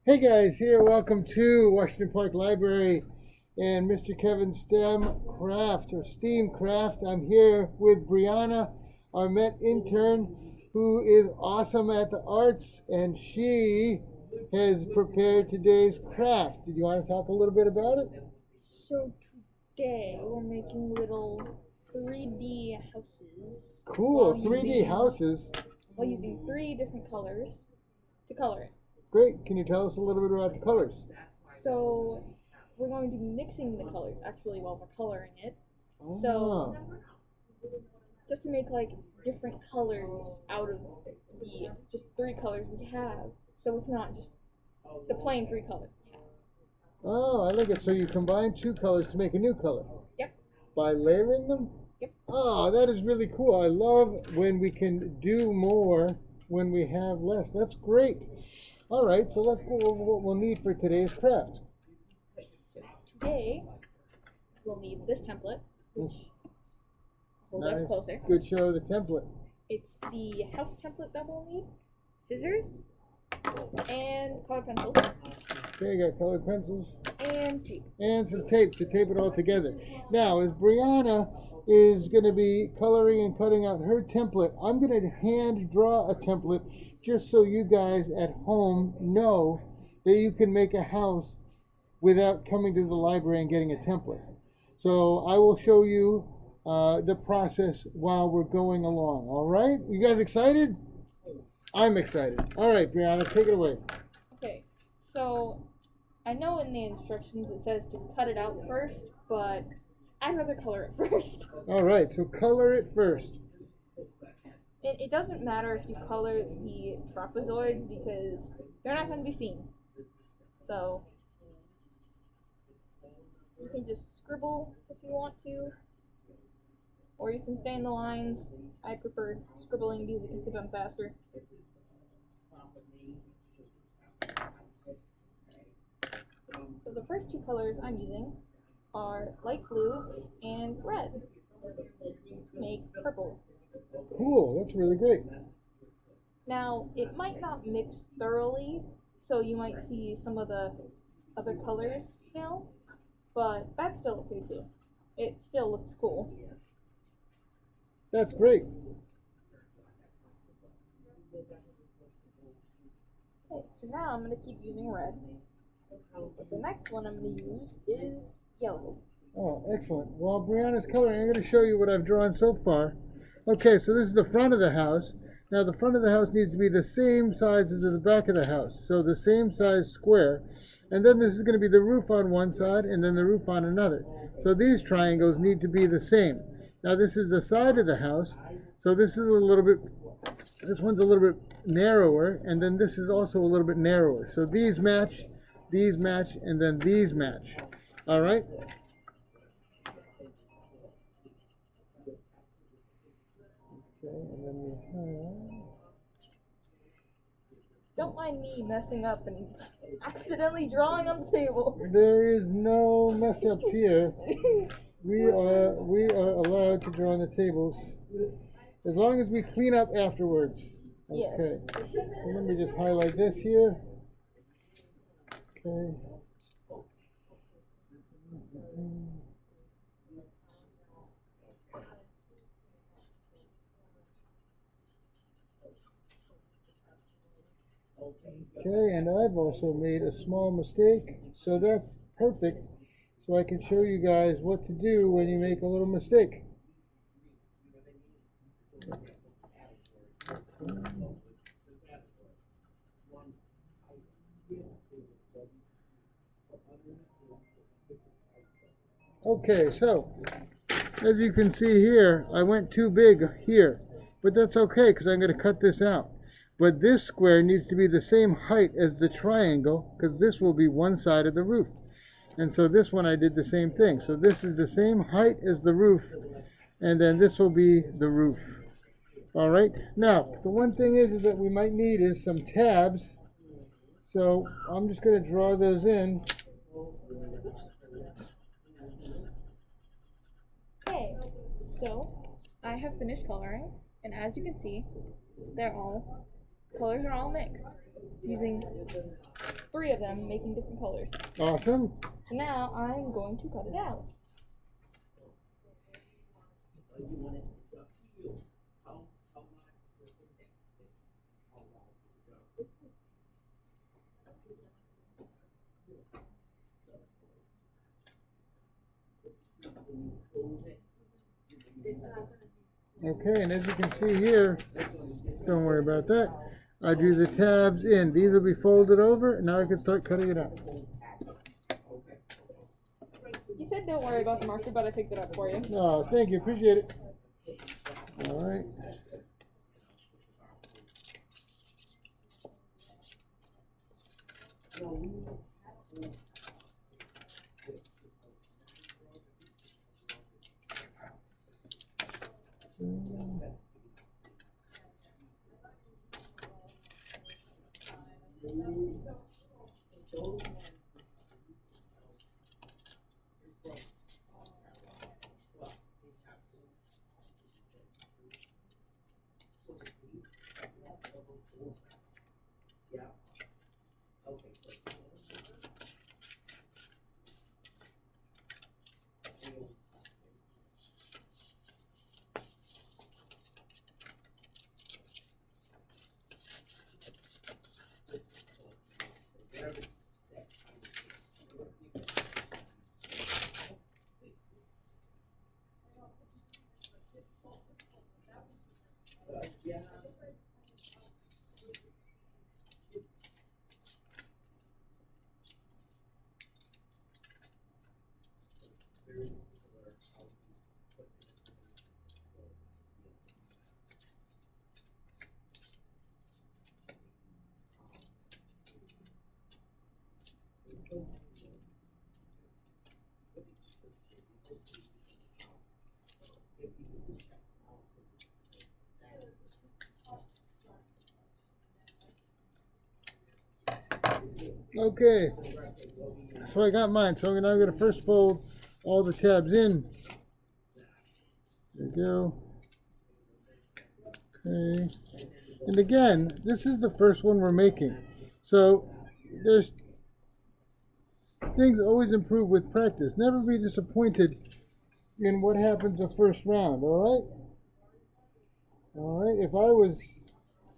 Hey guys, here, welcome to Washington Park Library and Mr. Kevin Steam Craft. I'm here with Breana, our Met intern, who is awesome at the arts, and she has prepared today's craft. Did you want to talk a little bit about it? So today we're making little 3D houses Cool, 3D houses. while using three different colors to color it. Great, can you tell us a little bit about the colors? So we're going to be mixing the colors actually while we're coloring it. Oh, So just to make like different colors out of the just three colors we have. So it's not just the plain three colors we have. oh, I like it. So you combine two colors to make a new color Yep. by layering them? Yep. Oh, that is really cool. I love when we can do more when we have less. That's great. All right, so let's go over what we'll need for today's craft. So today we'll need this template. Yes. Hold Nice. it closer. Good show of the template. It's the house template that we'll need, scissors, and colored pencils, Okay, you got colored pencils and tape. and some tape to tape it all together. Now, as Brianna is going to be coloring and cutting out her template, I'm going to hand draw a template just so you guys at home know that you can make a house without coming to the library and getting a template. So I will show you the process while we're going along. All right? You guys excited? I'm excited. All right, Brianna, take it away. Okay, so I know in the instructions it says to cut it out first, but I'd rather color it first. All right, so color it first. It doesn't matter if you color the trapezoids because they're not going to be seen. So you can just scribble if you want to, or you can stay in the lines. I prefer scribbling because it gets it done faster. So the first two colors I'm using are light blue and red. Make purple. Cool, that's really great. Now, it might not mix thoroughly, so you might see some of the other colors still, but that's still okay too. It still looks cool. That's great. Okay, so now I'm going to keep using red. But the next one I'm going to use is yellow. Oh, excellent. While Brianna's coloring, I'm going to show you what I've drawn so far. Okay, so this is the front of the house. Now the front of the house needs to be the same size as the back of the house, so the same size square. And then this is going to be the roof on one side and then the roof on another. So these triangles need to be the same. Now this is the side of the house, so this is a little bit, this one's a little bit narrower, and then this is also a little bit narrower. So these match, and then these match. All right? Okay, and then we have... Don't mind me messing up and accidentally drawing on the table. There is no mess ups here. We are allowed to draw on the tables as long as we clean up afterwards. Okay. Yes. So let me just highlight this here. Okay. Okay, and I've also made a small mistake, so that's perfect. So I can show you guys what to do when you make a little mistake. Okay, so as you can see here, I went too big here, but that's okay because I'm going to cut this out. But this square needs to be the same height as the triangle because this will be one side of the roof. And so this one I did the same thing. So this is the same height as the roof, and then this will be the roof. All right. Now, the one thing is that we might need is some tabs. So I'm just going to draw those in. Okay, so I have finished coloring, and as you can see, they're all colors are all mixed, using 3 of them making different colors. Awesome. So now I'm going to cut it out. Okay, and as you can see here, don't worry about that. I drew the tabs in. These will be folded over, and now I can start cutting it out. You said don't worry about the marker, but I picked it up for you. Oh, thank you. Appreciate it. All right. Okay, so I got mine. So I'm now going to first fold all the tabs in. There you go. Okay. And again, this is the first one we're making. So there's things always improve with practice. Never be disappointed in what happens the first round, all right? All right, if I was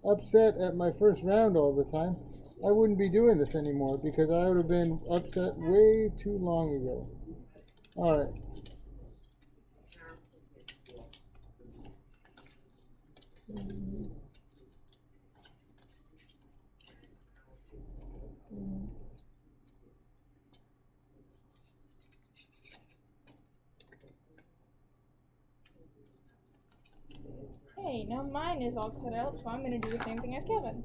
upset at my first round all the time, I wouldn't be doing this anymore because I would have been upset way too long ago. All right. Hey, now mine is all cut out, so I'm going to do the same thing as Kevin.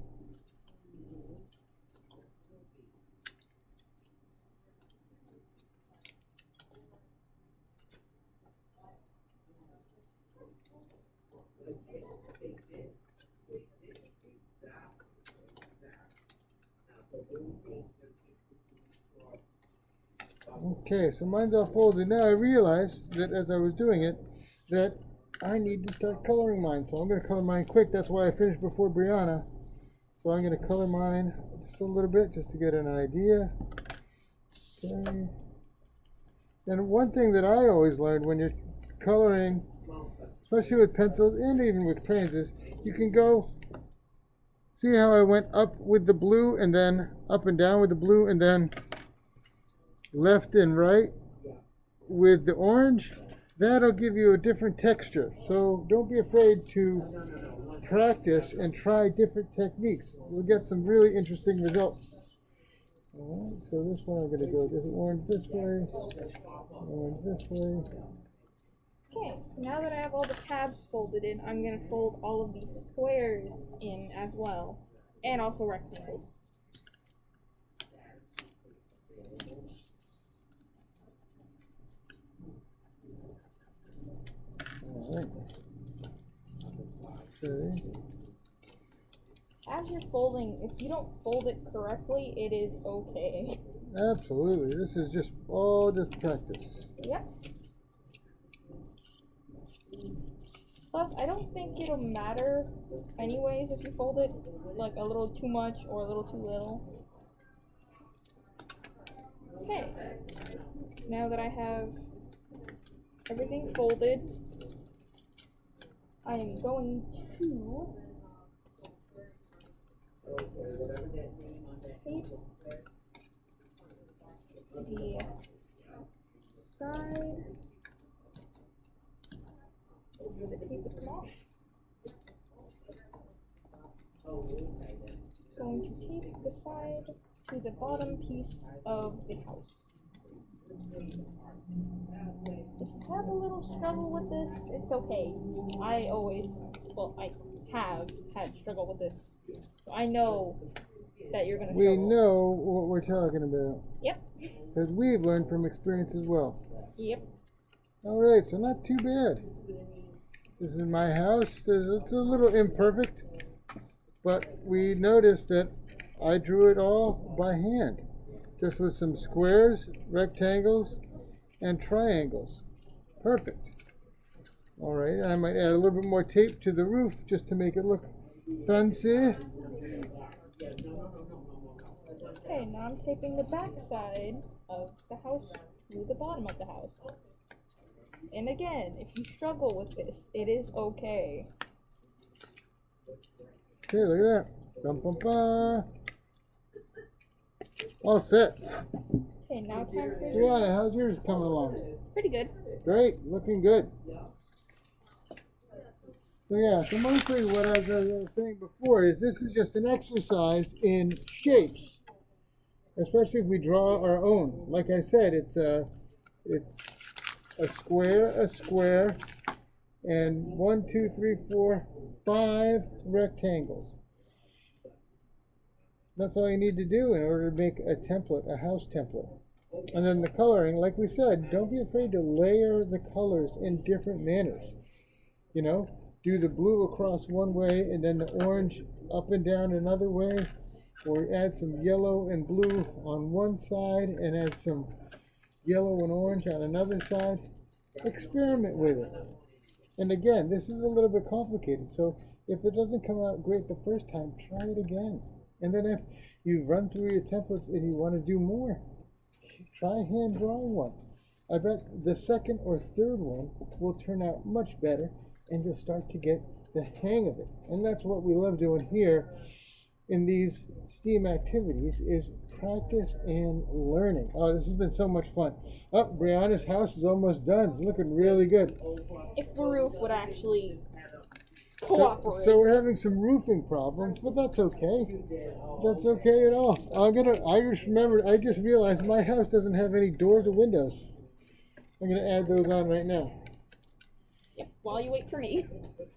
Okay, so mine's all folded. Now I realized that as I was doing it, that I need to start coloring mine. So I'm going to color mine quick. That's why I finished before Breana. So I'm going to color mine just a little bit just to get an idea. Okay. And one thing that I always learned when you're coloring, especially with pencils and even with crayons, is you can go, see how I went up with the blue and then up and down with the blue and then left and right with the orange? That'll give you a different texture. So don't be afraid to practice and try different techniques. You'll get some really interesting results. All right, so this one I'm going to go this orange this way, orange this way. Okay, so now that I have all the tabs folded in, I'm going to fold all of these squares in as well, and also rectangles. All right. Okay. As you're folding, if you don't fold it correctly, it is okay. Absolutely. This is just all just practice. Yep. Plus, I don't think it'll matter anyways if you fold it like a little too much or a little too little. Okay, now that I have everything folded, I am going to tape the side. The tape would come off. Going to tape the side to the bottom piece of the house. If you have a little struggle with this, it's okay. I have had struggle with this. So I know that you're gonna struggle. We know what we're talking about. Yep. Because we've learned from experience as well. Yep. Alright, so not too bad. This is my house. It's a little imperfect, but we noticed that I drew it all by hand. Just with some squares, rectangles, and triangles. Perfect. Alright, I might add a little bit more tape to the roof just to make it look fancy. Okay, now I'm taping the back side of the house to the bottom of the house. And again, if you struggle with this, it is okay. Okay, look at that. Bum, bum, bum. All set. Okay, now time for Breana, how's yours coming along? pretty good. Great, looking good. So yeah, so mostly what I was saying before is this is just an exercise in shapes, especially if we draw our own. Like I said, it's a square, and 1, 2, 3, 4, 5 rectangles. That's all you need to do in order to make a template, a house template. And then the coloring, like we said, don't be afraid to layer the colors in different manners. You know, do the blue across one way and then the orange up and down another way, or add some yellow and blue on one side and add some yellow and orange on another side. Experiment with it. And again, this is a little bit complicated, so if it doesn't come out great the first time, try it again. And then if you run through your templates and you want to do more, try hand drawing one. I bet the second or third one will turn out much better and you'll start to get the hang of it. And that's what we love doing here in these STEAM activities, is practice and learning. Oh, this has been so much fun. Oh, Breana's house is almost done. It's looking really good. If the roof would actually cooperate. So we're having some roofing problems, but that's okay. That's okay at all. I just realized my house doesn't have any doors or windows. I'm gonna add those on right now. Yep, while you wait for me.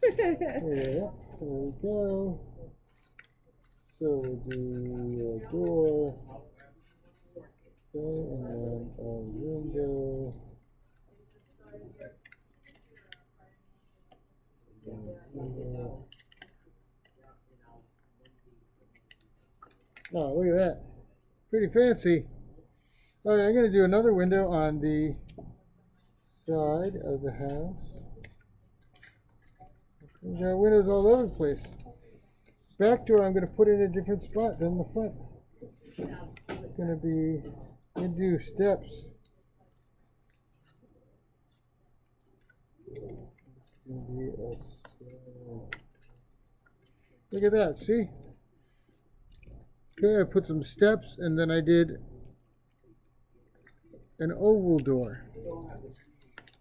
Yeah, there we go. So the door, okay, and then a window. Oh, look at that. Pretty fancy. All right, I'm going to do another window on the side of the house. We got windows all over the place. Back door I'm going to put in a different spot than the front. It's going to be, you do steps. It's going to be a side. Look at that, see? Okay, I put some steps and then I did an oval door.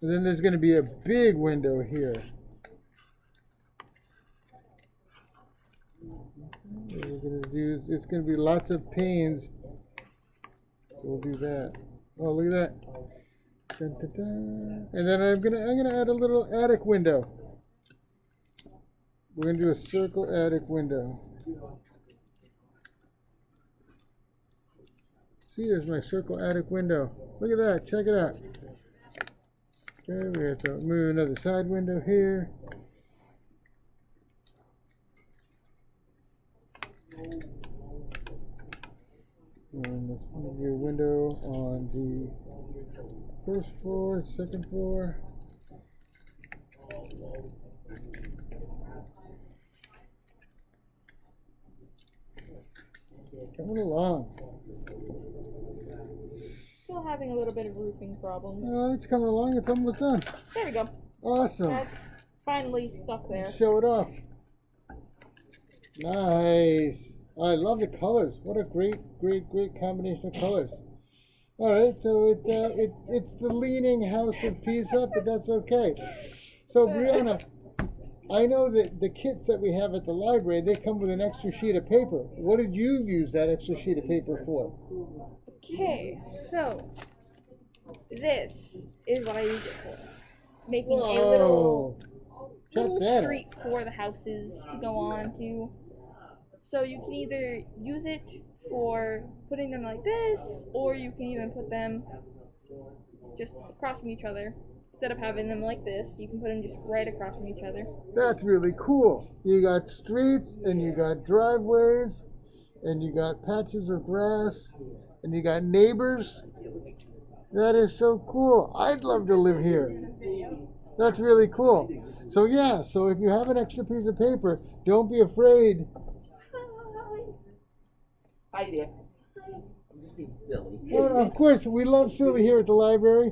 And then there's going to be a big window here. It's going to be lots of panes. So we'll do that. Oh, look at that. Dun, dun, dun. And then I'm gonna add a little attic window. We're gonna do a circle attic window. See, there's my circle attic window. Look at that. Check it out. Okay, we have to move another side window here. And let's move your window on the first floor, second floor. Coming along. Still having a little bit of roofing problems. It's coming along. It's almost done. There we go. Awesome. That's finally stuck there. Show it off. Nice. I love the colors. What a great combination of colors. All right, so it's the leaning house of Pisa, but that's okay. So Breana, I know that the kits that we have at the library, they come with an extra sheet of paper. What did you use that extra sheet of paper for? Okay, so this is what I use it for. Making a Whoa. little Check that street for the houses to go on to. So you can either use it for putting them like this, or you can even put them just across from each other. Instead of having them like this, you can put them just right across from each other. That's really cool. You got streets, and you got driveways, and you got patches of grass, and you got neighbors. That is so cool. I'd love to live here. That's really cool. So yeah, so if you have an extra piece of paper, don't be afraid. Hi there. I'm just being silly. Well, of course, we love silly here at the library.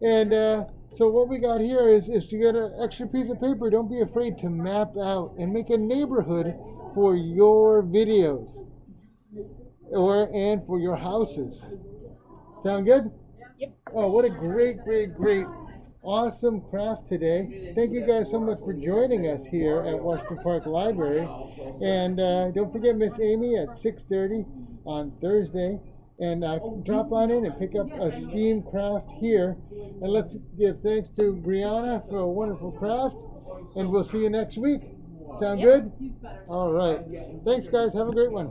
And so what we got here is to get an extra piece of paper. Don't be afraid to map out and make a neighborhood for your videos and for your houses. Sound good? Yep. Oh, what a great, awesome craft today. Thank you guys so much for joining us here at Washington Park Library. And don't forget Miss Amy at 6:30 on Thursday. And drop on in and pick up a STEAM craft here. And let's give thanks to Breana for a wonderful craft. And we'll see you next week. Sound good? All right. Thanks, guys. Have a great one.